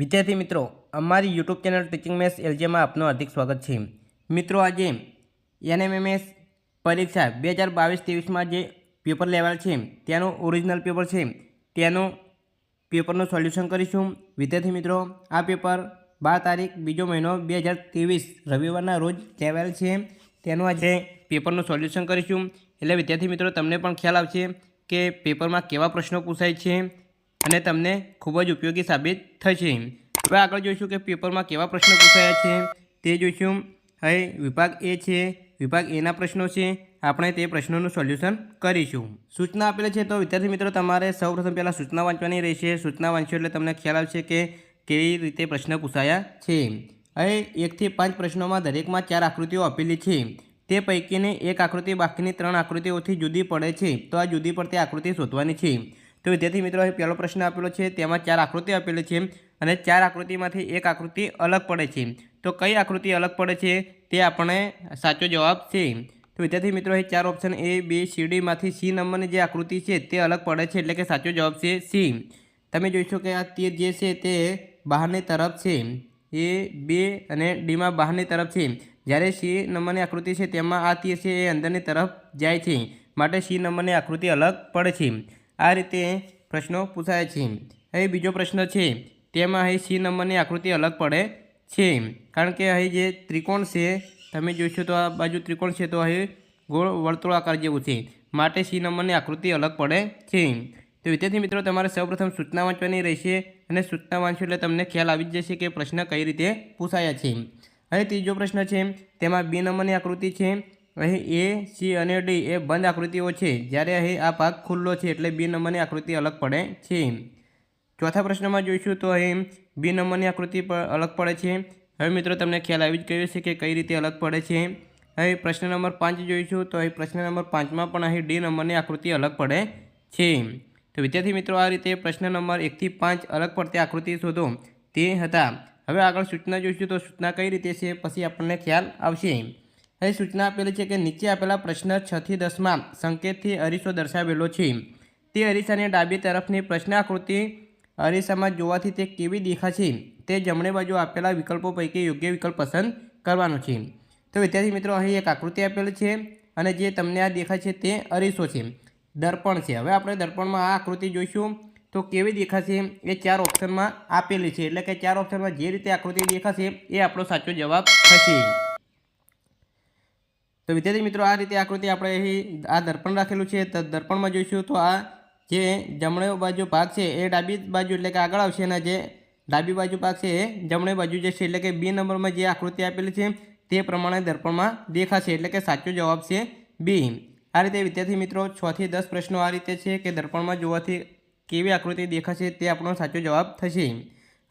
વિદ્યાર્થી મિત્રો, અમારી યુટ્યુબ ચેનલ ટીચિંગ મેથ્સ એલજીમાં આપનું હાર્દિક સ્વાગત છે. મિત્રો, આજે એનએમએમએસ પરીક્ષા 2022-23માં જે પેપર લેવાલ છે તેનું ઓરિજિનલ પેપર છે તેનું પેપરનું સોલ્યુશન કરીશું. વિદ્યાર્થી મિત્રો, આ પેપર 12 તારીખ 2 મહિનો 2023 રવિવારના રોજ લેવાયેલ છે. તેનું આજે પેપરનું સોલ્યુશન કરીશું. એટલે વિદ્યાર્થી મિત્રો, તમને પણ ખ્યાલ આવશે કે પેપરમાં કેવા પ્રશ્નો પૂછાય છે અને તમને ખૂબ જ ઉપયોગી સાબિત થશે. હવે આગળ જોઈશું કે પેપરમાં કેવા પ્રશ્નો પૂછાયા છે તે જોઈશું. હવે વિભાગ એ છે, વિભાગ એના પ્રશ્નો છે, આપણે તે પ્રશ્નોનું સોલ્યુશન કરીશું. સૂચના આપેલી છે તો વિદ્યાર્થી મિત્રો તમારે સૌપ્રથમ પહેલાં સૂચના વાંચવાની રહેશે. સૂચના વાંચો એટલે તમને ખ્યાલ આવશે કે કેવી રીતે પ્રશ્ન પૂછાયા છે. હવે 1 થી 5 પ્રશ્નોમાં દરેકમાં 4 આકૃતિઓ આપેલી છે. તે પૈકીની એક આકૃતિ બાકીની 3 આકૃતિઓથી જુદી પડે છે, તો આ જુદી પડતી આકૃતિ શોધવાની છે. તો વિદ્યાર્થી મિત્રો, અહીં પહેલો પ્રશ્ન આપેલો છે, તેમાં 4 આકૃતિ આપેલી છે અને 4 આકૃતિમાંથી એક આકૃતિ અલગ પડે છે. તો કઈ આકૃતિ અલગ પડે છે તે આપણે સાચો જવાબ છે. તો વિદ્યાર્થી મિત્રો, અહીં 4 option A, B, C, D માંથી C નંબરની જે આકૃતિ છે તે અલગ પડે છે, એટલે કે સાચો જવાબ છે C. તમે જોઈશો કે આ તીર જે છે તે બહારની તરફ છે, A, B અને Dમાં બહારની તરફ છે. જ્યારે C નંબરની આકૃતિ છે તેમાં આ તીર છે એ અંદરની તરફ જાય છે, માટે C નંબરની આકૃતિ અલગ પડે છે. આ રીતે પ્રશ્નો પૂછાય છે. અહીં બીજો પ્રશ્ન છે, તેમાં અહીં C નંબરની આકૃતિ અલગ પડે છે, કારણ કે અહીં જે ત્રિકોણ છે તમે જોઈશો તો આ બાજુ ત્રિકોણ છે, તો અહીં ગોળ વર્તુળાકાર જેવું છે, માટે C નંબરની આકૃતિ અલગ પડે છે. તો વિદ્યાર્થી મિત્રો, તમારે સૌપ્રથમ સૂચના વાંચવાની રહેશે અને સૂચના વાંચો એટલે તમને ખ્યાલ આવી જ જશે કે પ્રશ્ન કઈ રીતે પૂછાયા છે. અહીં ત્રીજો પ્રશ્ન છે, તેમાં B નંબરની આકૃતિ છે. અહીં A, C અને D એ બંધ આકૃતિઓ છે, જ્યારે અહીં આ ભાગ ખુલ્લો છે, એટલે B નંબરની આકૃતિ અલગ પડે છે. ચોથા પ્રશ્નમાં જોઈશું તો અહીં B નંબરની આકૃતિ અલગ પડે છે. હવે મિત્રો, તમને ખ્યાલ આવી જ ગયો છે કે કઈ રીતે અલગ પડે છે. હવે પ્રશ્ન નંબર 5 જોઈશું તો અહીં પ્રશ્ન નંબર 5માં પણ અહીં D નંબરની આકૃતિ અલગ પડે છે. તો વિદ્યાર્થી મિત્રો, આ રીતે પ્રશ્ન નંબર 1 થી 5 અલગ પડતી આકૃતિ શોધો તે હતા. હવે આગળ સૂચના જોઈશું તો સૂચના કઈ રીતે છે પછી આપણને ખ્યાલ આવશે. અહીં સૂચના આપેલી છે કે નીચે આપેલા પ્રશ્ન 6 થી 10માં સંકેતથી અરીસો દર્શાવેલો છે. તે અરીસાની ડાબી તરફની પ્રશ્ન આકૃતિ અરીસામાં જોવાથી તે કેવી દેખાશે તે જમણી બાજુ આપેલા વિકલ્પો પૈકી યોગ્ય વિકલ્પ પસંદ કરવાનો છે. તો વિદ્યાર્થી મિત્રો, અહીં એક આકૃતિ આપેલી છે અને જે તમને આ દેખાય છે તે અરીસો છે, દર્પણ છે. હવે આપણે દર્પણમાં આ આકૃતિ જોઈશું તો કેવી દેખાશે એ 4 ઓપ્શનમાં આપેલી છે, એટલે કે 4 ઓપ્શનમાં જે રીતે આકૃતિ દેખાશે એ આપણો સાચો જવાબ થશે. તો વિદ્યાર્થી મિત્રો, આ રીતે આકૃતિ આપણે અહીં આ દર્પણ રાખેલું છે, તો દર્પણમાં જોઈશું તો આ જે જમણી બાજુ ભાગ છે એ ડાબી બાજુ એટલે કે આગળ આવશે અને જે ડાબી બાજુ ભાગ છે એ જમણી બાજુ જશે, એટલે કે B નંબરમાં જે આકૃતિ આપેલી છે તે પ્રમાણે દર્પણમાં દેખાશે, એટલે કે સાચો જવાબ છે B. આ રીતે વિદ્યાર્થી મિત્રો, 6 થી 10 પ્રશ્નો આ રીતે છે કે દર્પણમાં જોવાથી કેવી આકૃતિ દેખાશે તે આપણો સાચો જવાબ થશે.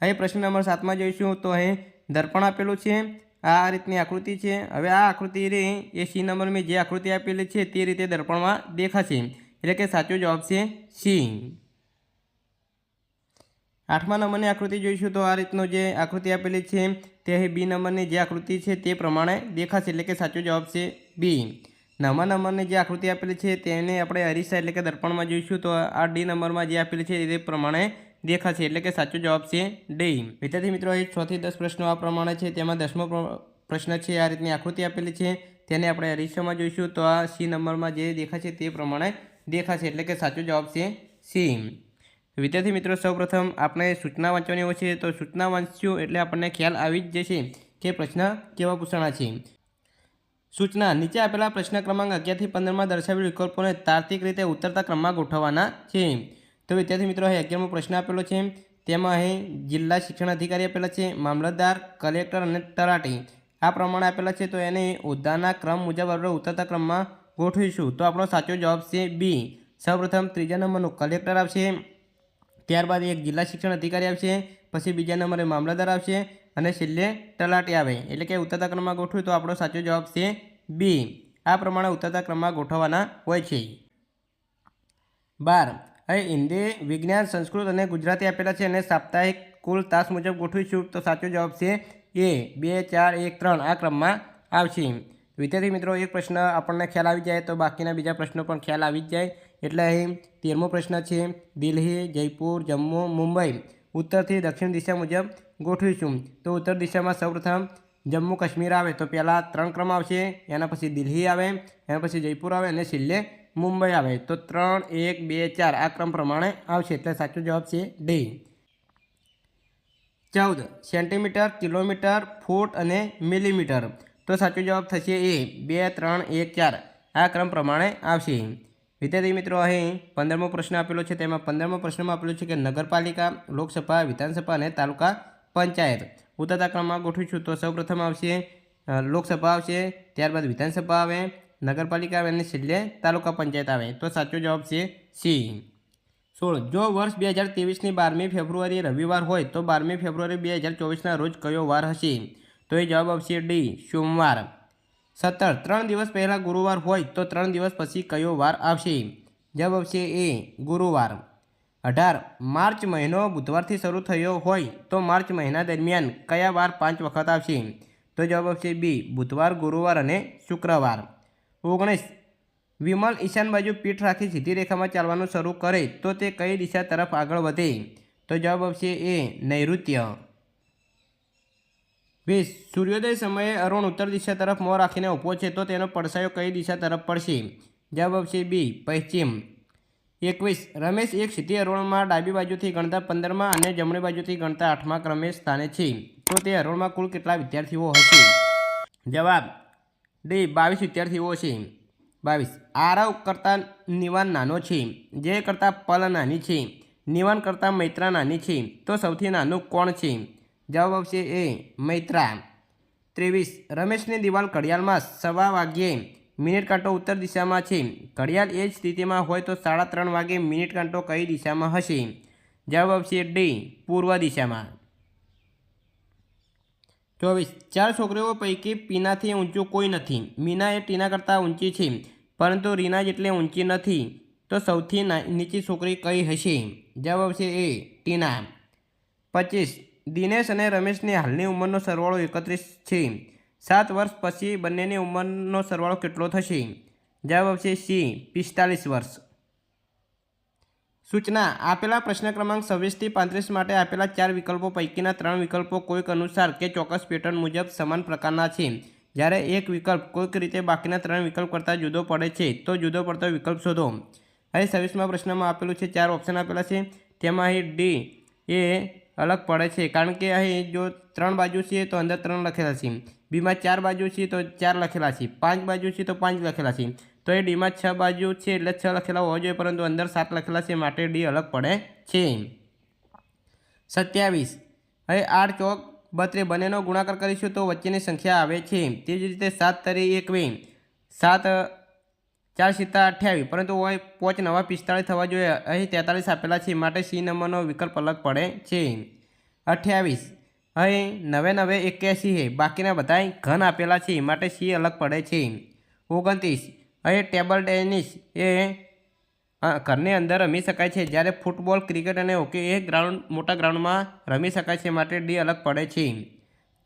હવે પ્રશ્ન નંબર 7માં જોઈશું તો અહીં દર્પણ આપેલું છે, આ રીતની આકૃતિ છે. હવે આ આકૃતિ એ C નંબરમાં જે આકૃતિ આપેલી છે તે રીતે દર્પણમાં દેખાશે, એટલે કે સાચો જવાબ છે C. 8મા નંબરની આકૃતિ જોઈશું તો આ રીતનો જે આકૃતિ આપેલી છે તે અહીં B નંબરની જે આકૃતિ છે તે પ્રમાણે દેખાશે, એટલે કે સાચો જવાબ છે B. 9મા નંબરની જે આકૃતિ આપેલી છે તેને આપણે અરીસા એટલે કે દર્પણમાં જોઈશું તો આ D નંબરમાં જે આપેલી છે તે પ્રમાણે દેખાશે, એટલે કે સાચો જવાબ છે D. વિદ્યાર્થી મિત્રો, અહીં 6 થી 10 પ્રશ્નો આ પ્રમાણે છે. તેમાં 10મો પ્રશ્ન છે, આ રીતની આકૃતિ આપેલી છે તેને આપણે અરીસામાં જોઈશું તો આ C નંબરમાં જે દેખાશે તે પ્રમાણે દેખાશે, એટલે કે સાચો જવાબ છે C. વિદ્યાર્થી મિત્રો, સૌપ્રથમ આપણે સૂચના વાંચવાની હોય છે, તો સૂચના વાંચશું એટલે આપણને ખ્યાલ આવી જ જશે કે પ્રશ્ન કેવા પૂછાણા છે. સૂચના: નીચે આપેલા પ્રશ્ન ક્રમાંક 11 થી 15માં દર્શાવેલ વિકલ્પોને તાર્કિક રીતે ઉતરતા ક્રમમાં ગોઠવવાના છે. તો વિદ્યાર્થી મિત્રો, અહીં 11મો પ્રશ્ન આપેલો છે, તેમાં અહીં જિલ્લા શિક્ષણ અધિકારી આપેલા છે, મામલતદાર, કલેક્ટર અને તલાટી આ પ્રમાણે આપેલા છે. તો એને હોદ્દાના ક્રમ મુજબ આપણે ઉતરતા ક્રમમાં ગોઠવીશું, તો આપણો સાચો જવાબ છે B. સૌપ્રથમ 3જા નંબરનું કલેક્ટર આવશે, ત્યારબાદ એક જિલ્લા શિક્ષણ અધિકારી આવશે, પછી બીજા નંબરે મામલતદાર આવશે અને છેલ્લે તલાટી આવે, એટલે કે ઉતરતા ક્રમમાં ગોઠવું તો આપણો સાચો જવાબ છે B. આ પ્રમાણે ઉતરતા ક્રમમાં ગોઠવવાના હોય છે. 12. અહીં હિન્દી, વિજ્ઞાન, સંસ્કૃત અને ગુજરાતી આપેલા છે અને સાપ્તાહિક કુલ તાસ મુજબ ગોઠવીશું, તો સાચો જવાબ છે A. 2, 4, 1, 3 આ ક્રમમાં આવશે. વિદ્યાર્થી મિત્રો, એક પ્રશ્ન આપણને ખ્યાલ આવી જાય તો બાકીના બીજા પ્રશ્નો પણ ખ્યાલ આવી જ જાય. એટલે અહીં 13મો પ્રશ્ન છે, દિલ્હી, જયપુર, જમ્મુ, મુંબઈ उत्तरथी दक्षिण दिशा मुजब गोठवीशुं। तो उत्तर दिशा में सौप्रथम जम्मू काश्मीर आए तो पहला 3 क्रम आवशे, एना पछी दिल्ही आए, एना पछी जयपुर आए अने छेल्ले मुंबई आए। तो 3, 1, 2, 4 आ क्रम प्रमाणे आवशे એટલે સાચો જવાબ છે ડી। 14 સેન્ટીમીટર, કિલોમીટર, ફૂટ અને મિલીમીટર। તો સાચો જવાબ થશે એ 2, 3, 1, 4 આ ક્રમ પ્રમાણે આવશે। વિદ્યાર્થી મિત્રો અહીં 15મો પ્રશ્ન આપેલો છે, તેમાં 15મા પ્રશ્નમાં આપેલું છે કે નગરપાલિકા, લોકસભા, વિધાનસભા અને તાલુકા પંચાયત ઉતરતા ક્રમમાં ગોઠવીશું। તો સૌપ્રથમ આવશે લોકસભા આવશે, ત્યારબાદ વિધાનસભા આવે, નગરપાલિકા આવે અને છેલ્લે તાલુકા પંચાયત આવે। તો સાચો જવાબ છે સી। 16 જો વર્ષ 2023ની 12મી ફેબ્રુઆરી રવિવાર હોય તો 12મી ફેબ્રુઆરી 2024ના રોજ કયો વાર હશે? તો એ જવાબ આવશે ડી સોમવાર। 17 3 દિવસ પહેલાં ગુરુવાર હોય તો 3 દિવસ પછી કયો વાર આવશે? જવાબ આવશે એ ગુરુવાર। 18 માર્ચ મહિનો બુધવારથી શરૂ થયો હોય તો માર્ચ મહિના દરમિયાન કયા વાર 5 વખત આવશે? તો જવાબ આવશે બી બુધવાર, ગુરુવાર અને શુક્રવાર। 19 વિમલ ઈશાન બાજુ પીઠ રાખી સીધી રેખામાં ચાલવાનું શરૂ કરે તો તે કઈ દિશા તરફ આગળ વધે? તો જવાબ આવશે એ નૈઋત્ય। 20 સૂર્યોદય સમયે અરુણ ઉત્તર દિશા તરફ મોં રાખીને ઊભો છે તો તેનો પડછાયો કઈ દિશા તરફ પડશે? જવાબ આવશે બી પશ્ચિમ। 21 રમેશ એક સીધી હરોળમાં ડાબી બાજુથી ગણતા 15મા અને જમણી બાજુથી ગણતા 8મા ક્રમે સ્થાને છે તો તે હરોળમાં કુલ કેટલા વિદ્યાર્થીઓ હશે? જવાબ ડી 22 વિદ્યાર્થીઓ છે। 22 આરવ કરતાં નિવાન નાનો છે, જય કરતાં પલ નાની છે, નિવાન કરતાં મૈત્રા નાની છે તો સૌથી નાનું કોણ છે? જવાબ આવશે એ મૈત્રા। 23 રમેશની દિવાલ ઘડિયાળમાં 1:15 વાગ્યે મિનિટ કાંટો ઉત્તર દિશામાં છે, ઘડિયાળ એ જ સ્થિતિમાં હોય તો 3:30 વાગ્યે મિનિટ કાંટો કઈ દિશામાં હશે? જવાબ આવશે ડી પૂર્વ દિશામાં। 24 4 છોકરીઓ પૈકી પીનાથી ઊંચું કોઈ નથી, મીના એ ટીના કરતાં ઊંચી છે પરંતુ રીના જેટલી ઊંચી નથી તો સૌથી નીચી છોકરી કઈ હશે? જવાબ આવશે એ ટીના। 25 દિનેશ અને રમેશની હાલની ઉંમરનો સરવાળો 31 છે, 7 વર્ષ પછી બંનેની ઉંમરનો સરવાળો કેટલો થશે? જવાબ આવશે સી 45 વર્ષ। સૂચના આપેલા પ્રશ્ન ક્રમાંક 26 થી 35 માટે આપેલા 4 વિકલ્પો પૈકીના 3 વિકલ્પો કોઈક અનુસાર કે ચોક્કસ પેટર્ન મુજબ સમાન પ્રકારના છે, જ્યારે એક વિકલ્પ કોઈક રીતે બાકીના 3 વિકલ્પ કરતાં જુદો પડે છે તો જુદો પડતો વિકલ્પ શોધો। અહીં 26મા પ્રશ્નમાં આપેલું છે 4 ઓપ્શન આપેલા છે, તેમાં અહીં ડી એ અલગ પડે છે કારણ કે અહીં જો 3 બાજુ છે તો અંદર 3 લખેલા છે, બીમાં 4 બાજુ છે તો 4 લખેલા છે, 5 બાજુ છે તો 5 લખેલા છે, તો એ ડીમાં 6 બાજુ છે એટલે 6 લખેલા હોવા જોઈએ પરંતુ અંદર 7 લખેલા છે માટે ડી અલગ પડે છે। 27 હવે 8 ચોક 32 બંનેનો ગુણાકાર કરીશું તો વચ્ચેની સંખ્યા આવે છે, તે જ રીતે 7 તરી 21, 7 4 7 28 પરંતુ હોય 5 નવા 45 થવા જોઈએ, અહીં 43 આપેલા છે માટે સી નંબરનો વિકલ્પ અલગ પડે છે। 28 અહીં 9 9 81 છે, બાકીના બધા ઘન આપેલા છે માટે સી અલગ પડે છે। 29 અહીં ટેબલ ટેનિસ એ ઘરની અંદર રમી શકાય છે, જ્યારે ફૂટબોલ, ક્રિકેટ અને હોકી એ મોટા ગ્રાઉન્ડમાં રમી શકાય છે માટે ડી અલગ પડે છે।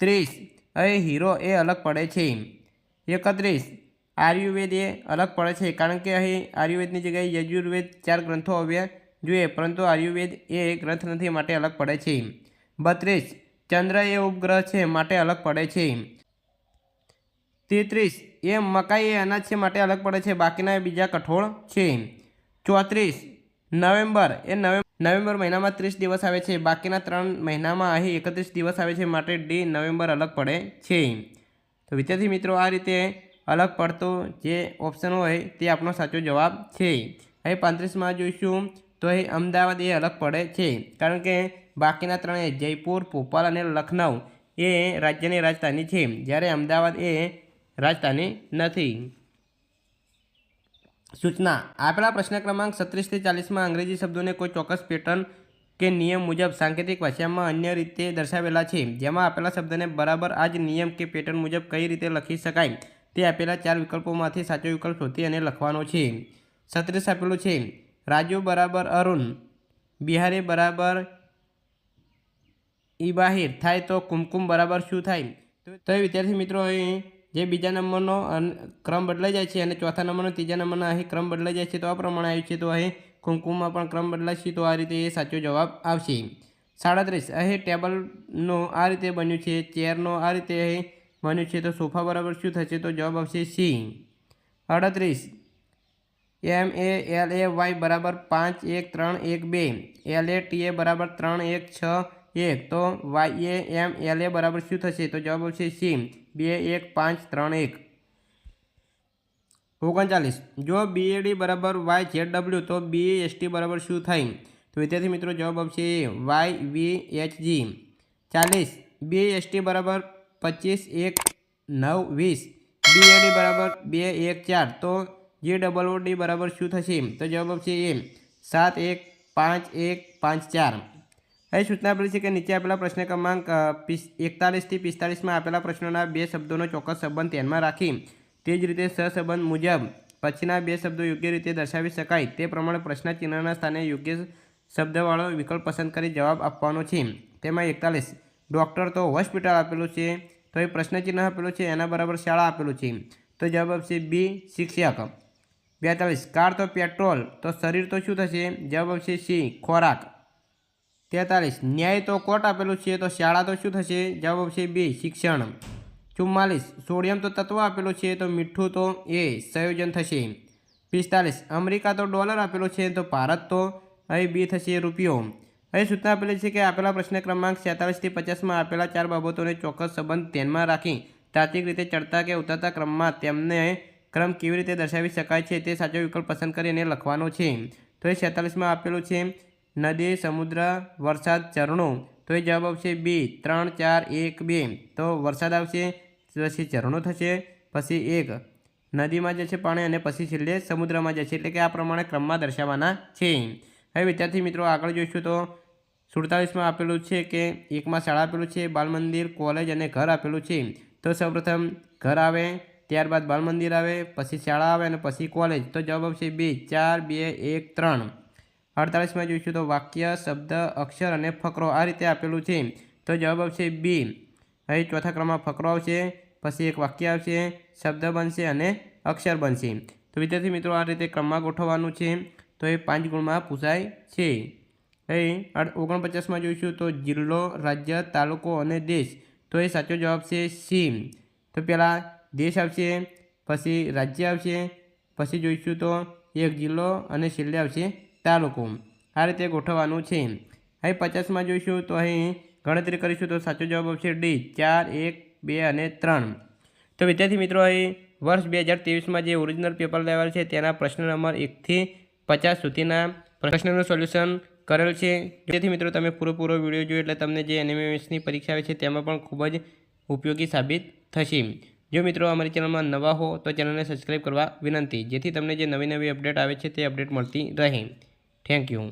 30 અહીં હીરો એ અલગ પડે છે। 31 આયુર્વેદ એ અલગ પડે છે કારણ કે અહીં આયુર્વેદની જગ્યાએ યજુર્વેદ 4 ગ્રંથો આવ્યા જોઈએ પરંતુ આયુર્વેદ એ ગ્રંથ નથી માટે અલગ પડે છે। 32 ચંદ્ર એ ઉપગ્રહ છે માટે અલગ પડે છે। 33 એ મકાઈ એ અનાજ છે માટે અલગ પડે છે, બાકીના બીજા કઠોળ છે। 34 નવેમ્બર એ નવેમ્બર મહિનામાં 30 દિવસ આવે છે, બાકીના 3 મહિનામાં અહીં 31 દિવસ આવે છે માટે ડી નવેમ્બર અલગ પડે છે। તો વિદ્યાર્થી મિત્રો આ રીતે અલગ પડતો જે ઓપ્શન હોય તે આપણો સાચો જવાબ છે। અહીં 35માં જોઈશું તો અહીં અમદાવાદ એ અલગ પડે છે કારણ કે બાકીના 3 જયપુર, ભોપાલ અને લખનઉ એ રાજ્યની રાજધાની છે, જ્યારે અમદાવાદ એ રાજધાની નથી। સૂચના આપેલા પ્રશ્ન ક્રમાંક 36 થી 40માં અંગ્રેજી શબ્દોને કોઈ ચોક્કસ પેટર્ન કે નિયમ મુજબ સાંકેતિક ભાષામાં અન્ય રીતે દર્શાવેલા છે, જેમાં આપેલા શબ્દને બરાબર આ જ નિયમ કે પેટર્ન મુજબ કઈ રીતે લખી શકાય તે આપેલા 4 વિકલ્પોમાંથી સાચો વિકલ્પ શોધી અને લખવાનો છે। 36 આપેલું છે રાજુ બરાબર અરુણ, બિહારી બરાબર ઇબાહિર થાય તો કુમકુમ બરાબર શું થાય? તો એ વિદ્યાર્થી મિત્રો અહીં જે બીજા નંબરનો ક્રમ બદલાઈ જાય છે અને ચોથા નંબરનો ત્રીજા નંબરના અહીં ક્રમ બદલાઈ જાય છે તો આ પ્રમાણે આવ્યું છે, તો અહીં કુમકુમમાં પણ ક્રમ બદલાશે તો આ રીતે એ સાચો જવાબ આવશે। 37 અહીં ટેબલનો આ રીતે બન્યું છે, ચેરનો આ રીતે અહીં બન્યું છે, તો સોફા બરાબર શું થશે? તો જવાબ આવશે સી. 38 MALAY બરાબર 5 1 3 1 2, LATA બરાબર 3 1 6 1, તો YAMLA બરાબર શું થશે? તો જવાબ આવશે સી 2 1 5 3 1. 39 જો BAD બરાબર YZW તો BAST બરાબર શું થાય? તો વિદ્યાર્થી મિત્રો જવાબ આવશે YVHG. 40 BAST બરાબર 25 1 9 20, BAD બરાબર 2 1 4, તો GOOD બરાબર શું થશે? તો જવાબ આવશે એ 7 1 5 1 5 4. અહીં સૂચના આપેલી છે કે નીચે આપેલા પ્રશ્ન ક્રમાંક 41 થી 45માં આપેલા પ્રશ્નોના બે શબ્દોનો ચોક્કસ સંબંધ ધ્યાનમાં રાખી તે જ રીતે સહસંબંધ મુજબ પછીના બે શબ્દો યોગ્ય રીતે દર્શાવી શકાય તે પ્રમાણે પ્રશ્ન ચિહ્નના સ્થાને યોગ્ય શબ્દવાળો વિકલ્પ પસંદ કરી જવાબ આપવાનો છે. તેમાં 41 ડૉક્ટર તો હોસ્પિટલ આપેલું છે, તો એ પ્રશ્ન ચિહ્ન આપેલું છે, એના બરાબર શાળા આપેલું છે, તો જવાબ આવશે બી શિક્ષક. 42 કાર તો પેટ્રોલ, તો શરીર તો શું થશે? જવાબ આવશે સી ખોરાક. 43 ન્યાય તો કોર્ટ આપેલું છે, તો શાળા તો શું થશે? જવાબ આવશે બી શિક્ષણ. 44 સોડિયમ તો તત્વ આપેલું છે, તો મીઠું તો એ સંયોજન થશે. 45 અમેરિકા તો ડોલર આપેલું છે, તો ભારત તો અહીં બી થશે રૂપિયો. અહીં સૂચના આપેલી છે કે આપેલા પ્રશ્ન ક્રમાંક 47 થી 50માં આપેલા ચાર બાબતોને ચોક્કસ સંબંધ ધ્યાનમાં રાખી તાર્કિક રીતે ચડતા કે ઉતરતા ક્રમમાં તેમને ક્રમ કેવી રીતે દર્શાવી શકાય છે તે સાચો વિકલ્પ પસંદ કરીને લખવાનો છે. તો એ 46માં આપેલું છે નદી, સમુદ્ર, વરસાદ, ઝરણો, તો એ જવાબ આવશે બી 3 4 1 2, તો વરસાદ આવશે, પછી ઝરણો થશે, પછી એક નદીમાં જશે પાણી અને પછી છેલ્લે સમુદ્રમાં જશે, એટલે કે આ પ્રમાણે ક્રમમાં દર્શાવવાના છે. હવે વિદ્યાર્થી મિત્રો આગળ જોઈશું તો 47માં આપેલું છે કે એકમાં શાળા આપેલું છે, બાલ મંદિર, કોલેજ અને ઘર આપેલું છે, તો સૌપ્રથમ ઘર આવે, ત્યારબાદ બાલ મંદિર આવે, પછી શાળા આવે અને પછી કોલેજ, તો જવાબ આવશે બી 4 2 1 3. 48માં જોઈશું તો વાક્ય, શબ્દ, અક્ષર અને ફકરો આ રીતે આપેલું છે, તો જવાબ આવશે બી. અહીં ચોથા ક્રમમાં ફકરો આવશે, પછી એક વાક્ય આવશે, શબ્દ બનશે અને અક્ષર બનશે. તો વિદ્યાર્થી મિત્રો આ રીતે ક્રમમાં ગોઠવવાનું છે, તો એ 5 ગુણમાં પૂછાય છે. અહીં 49માં જોઈશું તો જિલ્લો, રાજ્ય, તાલુકો અને દેશ, તો એ સાચો જવાબ છે સી. તો પહેલાં દેશ આવશે, પછી રાજ્ય આવશે, પછી જોઈશું તો એક જિલ્લો અને છેલ્લે આવશે તાલુકો. આ રીતે ગોઠવવાનું છે. અહીં 50માં જોઈશું તો અહીં ગણતરી કરીશું તો સાચો જવાબ આવશે ડી 4 1 2 અને 3. તો વિદ્યાર્થી મિત્રો અહીં વર્ષ 2023માં જે ઓરિજિનલ પેપર લેવલ છે તેના પ્રશ્ન નંબર 1 થી 50 સુધીના પ્રશ્નનું સોલ્યુશન કરેલ છે. જેથી મિત્રો તમે પૂરો વિડીયો જોયો એટલે તમને જે એનએમએમએસની પરીક્ષા આવે છે તેમાં પણ ખૂબ જ ઉપયોગી સાબિત થશે. જો મિત્રો અમારી ચેનલમાં નવા હો તો ચેનલને સબસ્ક્રાઈબ કરવા વિનંતી, જેથી તમને જે નવી અપડેટ આવે છે તે અપડેટ મળતી રહે. Thank you.